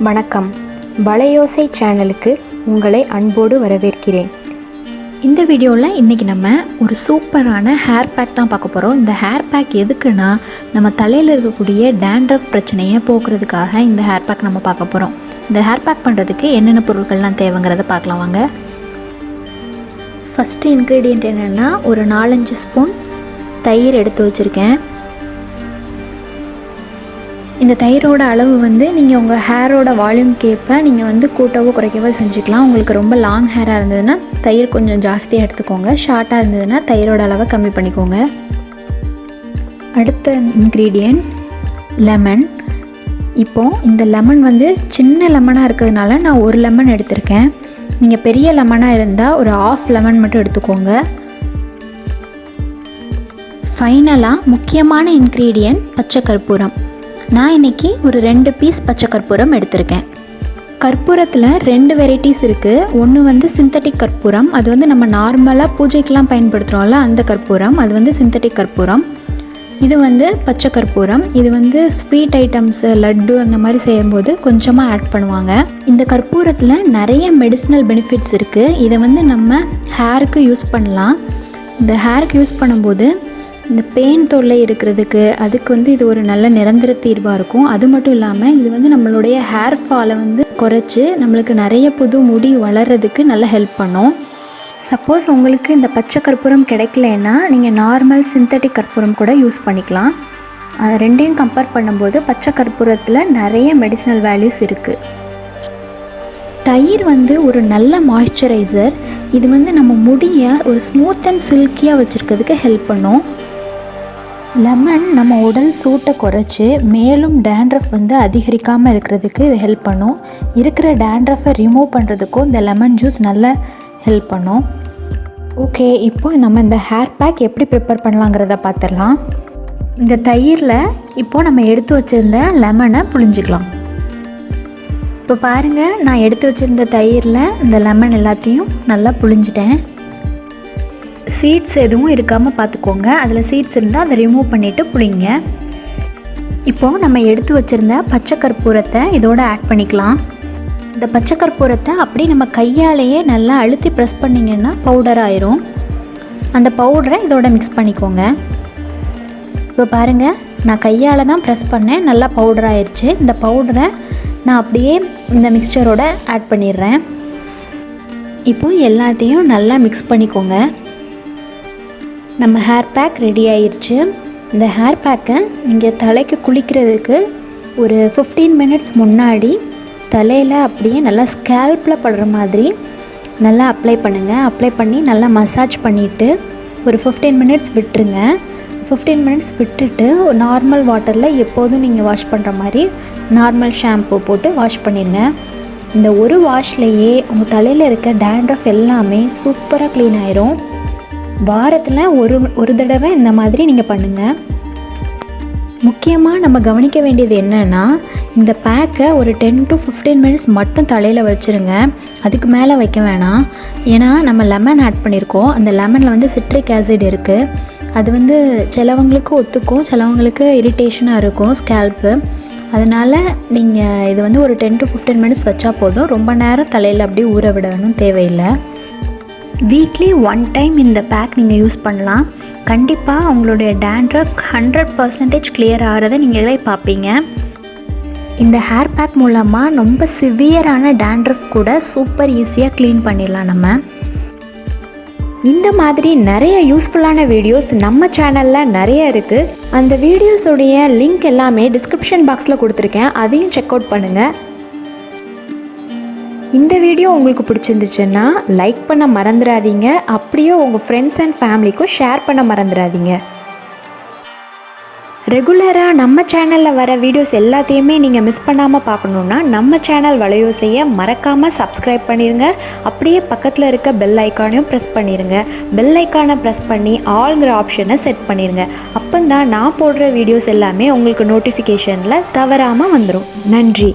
வணக்கம். வளையோசை சேனலுக்கு உங்களை அன்போடு வரவேற்கிறேன். இந்த வீடியோவில் இன்றைக்கி நம்ம ஒரு சூப்பரான ஹேர் பேக் தான் பார்க்க போகிறோம். இந்த ஹேர் பேக் எதுக்குன்னா நம்ம தலையில் இருக்கக்கூடிய டேண்ட்ரஃப் பிரச்சனையை போக்குறதுக்காக இந்த ஹேர் பேக் நம்ம பார்க்க போகிறோம். இந்த ஹேர் பேக் பண்ணுறதுக்கு என்னென்ன பொருட்கள்லாம் தேவைங்கிறத பார்க்கலாம் வாங்க. ஃபஸ்ட்டு இன்க்ரீடியண்ட் என்னென்னா ஒரு 4-5 ஸ்பூன் தயிர் எடுத்து வச்சுருக்கேன். இந்த தயிரோட அளவு நீங்கள் உங்கள் ஹேரோட வால்யூம் கேட்ப நீங்கள் கூட்டவோ குறைக்கவோ செஞ்சுக்கலாம். உங்களுக்கு ரொம்ப லாங் ஹேராக இருந்ததுன்னா தயிர் கொஞ்சம் ஜாஸ்தியாக எடுத்துக்கோங்க. ஷார்ட்டாக இருந்ததுன்னா தயிரோட அளவை கம்மி பண்ணிக்கோங்க. அடுத்த இன்க்ரீடியன்ட் லெமன். இப்போது இந்த லெமன் சின்ன லெமனாக இருக்கிறதுனால நான் ஒரு லெமன் எடுத்திருக்கேன். நீங்கள் பெரிய லெமனாக இருந்தால் ஒரு 1/2 லெமன் மட்டும் எடுத்துக்கோங்க. ஃபைனலாக முக்கியமான இன்க்ரீடியன்ட் பச்சை கற்பூரம். நான் இன்றைக்கி ஒரு 2 பீஸ் பச்சை கற்பூரம் எடுத்திருக்கேன். கற்பூரத்தில் 2 வெரைட்டிஸ் இருக்குது. ஒன்று சிந்தட்டிக் கற்பூரம், அது நம்ம நார்மலாக பூஜைக்கெலாம் பயன்படுத்துகிறோம்ல அந்த கற்பூரம், அது சிந்தட்டிக் கற்பூரம். இது பச்சை கற்பூரம். இது ஸ்வீட் ஐட்டம்ஸு, லட்டு அந்த மாதிரி செய்யும்போது கொஞ்சமாக ஆட் பண்ணுவாங்க. இந்த கற்பூரத்தில் நிறைய மெடிசினல் பெனிஃபிட்ஸ் இருக்குது. இதை நம்ம ஹேருக்கு யூஸ் பண்ணலாம். இந்த ஹேருக்கு யூஸ் பண்ணும்போது இந்த பெயின் தொல்லை இருக்கிறதுக்கு அதுக்கு இது ஒரு நல்ல நிரந்தர தீர்வாக இருக்கும். அது மட்டும் இல்லாமல் இது நம்மளுடைய ஹேர் ஃபாலை குறைச்சி நம்மளுக்கு நிறைய புது முடி வளர்கிறதுக்கு நல்லா ஹெல்ப் பண்ணும். சப்போஸ் உங்களுக்கு இந்த பச்சை கற்பூரம் கிடைக்கலன்னா நீங்கள் நார்மல் சிந்தட்டிக் கற்பூரம் கூட யூஸ் பண்ணிக்கலாம். அது ரெண்டையும் கம்பேர் பண்ணும்போது பச்சை கற்பூரத்தில் நிறைய மெடிசினல் வேல்யூஸ் இருக்குது. தயிர் ஒரு நல்ல மாய்ஸ்சரைசர். இது நம்ம முடியை ஒரு ஸ்மூத் அண்ட் சில்கியாக வச்சுருக்கிறதுக்கு ஹெல்ப் பண்ணும். லெமன் நம்ம உடல் சூட்டை குறைச்சி மேலும் டேண்ட்ரஃப் அதிகரிக்காமல் இருக்கிறதுக்கு இது ஹெல்ப் பண்ணும். இருக்கிற டேண்ட்ரஃபை ரிமூவ் பண்ணுறதுக்கும் இந்த லெமன் ஜூஸ் நல்லா ஹெல்ப் பண்ணும். ஓகே, இப்போது நம்ம இந்த ஹேர் பேக் எப்படி ப்ரிப்பேர் பண்ணலாங்கிறத பார்த்துடலாம். இந்த தயிரில் இப்போது நம்ம எடுத்து வச்சுருந்த லெமனை புழிஞ்சிக்கலாம். இப்போ பாருங்கள், நான் எடுத்து வச்சுருந்த தயிரில் இந்த லெமன் எல்லாத்தையும் நல்லா புழிஞ்சிட்டேன். சீட்ஸ் எதுவும் இருக்காமல் பார்த்துக்கோங்க. அதில் சீட்ஸ் இருந்தால் அதை ரிமூவ் பண்ணிவிட்டு புளிங்க. இப்போது நம்ம எடுத்து வச்சுருந்த பச்சை கற்பூரத்தை இதோடு ஆட் பண்ணிக்கலாம். இந்த பச்சை கற்பூரத்தை அப்படியே நம்ம கையாலேயே நல்லா அழுத்தி ப்ரெஸ் பண்ணிங்கன்னா பவுடர் ஆயிரும். அந்த பவுடரை இதோட மிக்ஸ் பண்ணிக்கோங்க. இப்போ பாருங்கள், நான் கையால் தான் ப்ரெஸ் பண்ணேன், நல்லா பவுடர் ஆயிடுச்சு. இந்த பவுடரை நான் அப்படியே இந்த மிக்ஸ்சரோட ஆட் பண்ணிடுறேன். இப்போது எல்லாத்தையும் நல்லா மிக்ஸ் பண்ணிக்கோங்க. நம்ம ஹேர் பேக் ரெடி ஆயிடுச்சு. இந்த ஹேர் பேக்கை நீங்கள் தலைக்கு குளிக்கிறதுக்கு ஒரு 15 மினிட்ஸ் முன்னாடி தலையில் அப்படியே நல்லா ஸ்கேல்பில் படுற மாதிரி நல்லா அப்ளை பண்ணுங்கள். அப்ளை பண்ணி நல்லா மசாஜ் பண்ணிவிட்டு ஒரு 15 மினிட்ஸ் விட்டுருங்க. 15 மினிட்ஸ் விட்டுட்டு நார்மல் வாட்டரில் எப்போதும் நீங்கள் வாஷ் பண்ணுற மாதிரி நார்மல் ஷாம்பு போட்டு வாஷ் பண்ணிடுங்க. இந்த ஒரு வாஷ்லேயே உங்கள் தலையில் இருக்க டேண்ட்ரஃப் எல்லாமே சூப்பராக க்ளீன் ஆயிரும். வாரத்தில் ஒரு தடவை இந்த மாதிரி நீங்கள் பண்ணுங்கள். முக்கியமாக நம்ம கவனிக்க வேண்டியது என்னென்னா, இந்த பேக்கை ஒரு 10 to 15 மினிட்ஸ் மட்டும் தலையில் வச்சுருங்க. அதுக்கு மேலே வைக்க வேணாம். ஏன்னா நம்ம லெமன் ஆட் பண்ணியிருக்கோம். அந்த லெமனில் சிட்ரிக் ஆசிட் இருக்குது. அது சிலவங்களுக்கு ஒத்துக்கும், சிலவங்களுக்கு இரிட்டேஷனாக இருக்கும் ஸ்கேல்ப்பு. அதனால் நீங்கள் இது ஒரு 10 to 15 மினிட்ஸ் வச்சா போதும். ரொம்ப நேரம் தலையில் அப்படியே ஊற விடணும் தேவையில்லை. வீக்லி 1 டைம் இந்த பேக் நீங்கள் யூஸ் பண்ணலாம். கண்டிப்பாக உங்களுடைய டேண்ட்ரஃப் 100% கிளியர் ஆகிறத நீங்களே பார்ப்பீங்க. இந்த ஹேர் பேக் மூலமாக ரொம்ப சிவியரான டேண்ட்ரஃப் கூட சூப்பர் ஈஸியாக க்ளீன் பண்ணிடலாம். நம்ம இந்த மாதிரி நிறைய யூஸ்ஃபுல்லான வீடியோஸ் நம்ம சேனலில் நிறைய இருக்குது. அந்த வீடியோஸுடைய லிங்க் எல்லாமே டிஸ்கிரிப்ஷன் பாக்ஸில் கொடுத்துருக்கேன். அதையும் செக் அவுட் பண்ணுங்கள். இந்த வீடியோ உங்களுக்கு பிடிச்சிருந்துச்சுன்னா லைக் பண்ண மறந்துடாதீங்க. அப்படியே உங்கள் ஃப்ரெண்ட்ஸ் அண்ட் ஃபேமிலிக்கும் ஷேர் பண்ண மறந்துடாதீங்க. ரெகுலராக நம்ம சேனலில் வர வீடியோஸ் எல்லாத்தையுமே நீங்கள் மிஸ் பண்ணாமல் பார்க்கணுன்னா நம்ம சேனல் வளையோசையை மறக்காமல் சப்ஸ்கிரைப் பண்ணிடுங்க. அப்படியே பக்கத்தில் இருக்க பெல் ஐக்கானையும் ப்ரெஸ் பண்ணிடுங்க. பெல் ஐக்கானை ப்ரெஸ் பண்ணி ஆல்ங்கிற ஆப்ஷனை செட் பண்ணிடுங்க. அப்போ தான் நான் போடுற வீடியோஸ் எல்லாமே உங்களுக்கு நோட்டிஃபிகேஷனில் தவறாமல் வந்துடும். நன்றி.